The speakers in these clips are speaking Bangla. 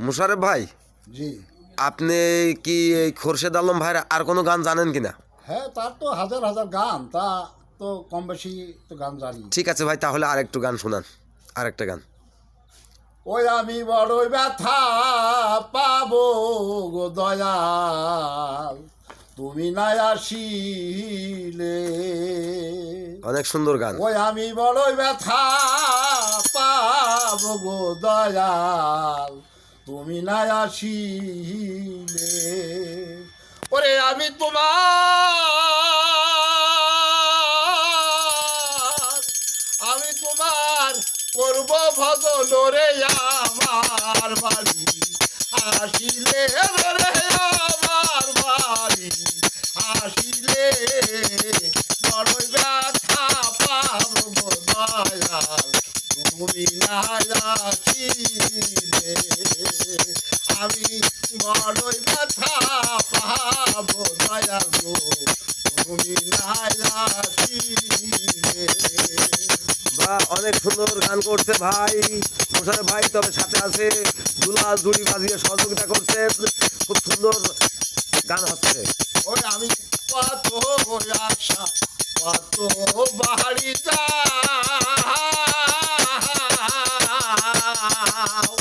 মুশারফ ভাই, জি আপনি কি এই খোরশেদ আলম ভাইয়ের আর কোনো গান জানেন কিনা? হ্যাঁ, তার তো হাজার হাজার গান, তা তো কম বেশি তো গান জানি। ঠিক আছে ভাই, তাহলে আরেকটু গান শোনান, আরেকটা গান। ওই আমি বড়ই ব্যথা পাবো গো দয়াল, তুমি না আসিলে। অনেক সুন্দর গান। ওই আমি বড়ই ব্যথা পাবো গো দয়াল, তুমি না আসিলে। ওরে আমি তোমার করব ভজন রে আমার বাড়ি আসিলে, রে আমার বাড়ি আসিলে। বড়ই ব্যথা পাবো গো দয়াল, তুমি না আসিলে। আমি বড়ই ব্যথা পাবো দয়াল গো, তুমি না আসিলে। বা অনেক সুন্দর গান করছে ভাই মুশারফ ভাই, তবে সাথে আছে দুলাল জুড়ি বাজিয়ে সহযোগিতা করছে, খুব সুন্দর গান হচ্ছে। ওই আমি কত আশা কত বাড়ি যাও,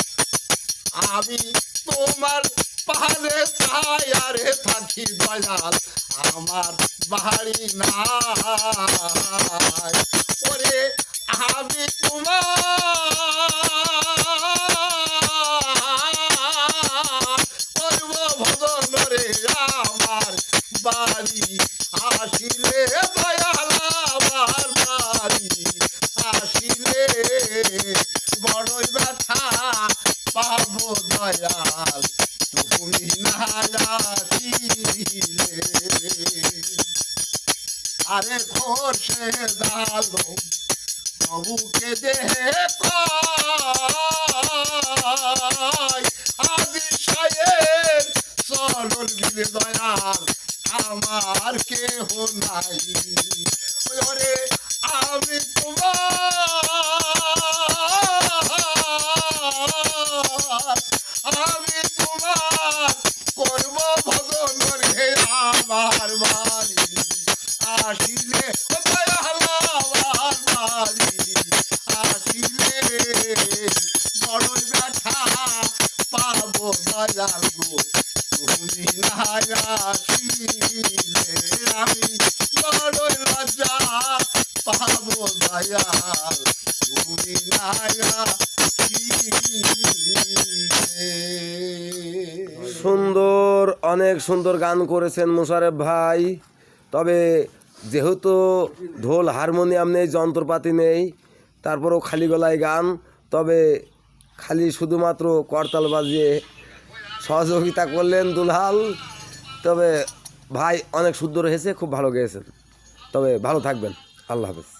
আমি তোমার পাহাড়ে ছায়ারে থাকি দয়াল, আমার বাড়ি নাই। ওরে আমি তোমার করব ভজন রে আমার বাড়ি আসিলে, দয়াল আমার বাড়ি আসিলে। বড়ই ব্যথা পাবো দয়াল, তুমি না আসিলে। আরে খোরশেদ আলম প্রভুকে দেখো, আদি সায়ের চরণ গিলে দয়াল, আমার কেহ নাই। ওরে আমি তোমার করব ভজন রে আমার বাড়ি আসিলে, দয়াল আমার বাড়ি আসিলে। বড়ই ব্যথা পাবো দয়াল গো, তুমি না আসিলে। আমি বড়ই লজ্জা পাবো দয়াল, তুমি না আসিলে। সুন্দর, অনেক সুন্দর গান করেছেন মুশারফ ভাই। তবে যেহেতু ঢোল হারমোনিয়াম নেই, যন্ত্রপাতি নেই, তারপরেও খালি গলায় গান, তবে খালি শুধুমাত্র করতাল বাজিয়ে সহযোগিতা করলেন দুলাল। তবে ভাই অনেক সুন্দর হয়েছে, খুব ভালো গেয়েছেন। তবে ভালো থাকবেন, আল্লাহ হাফেজ।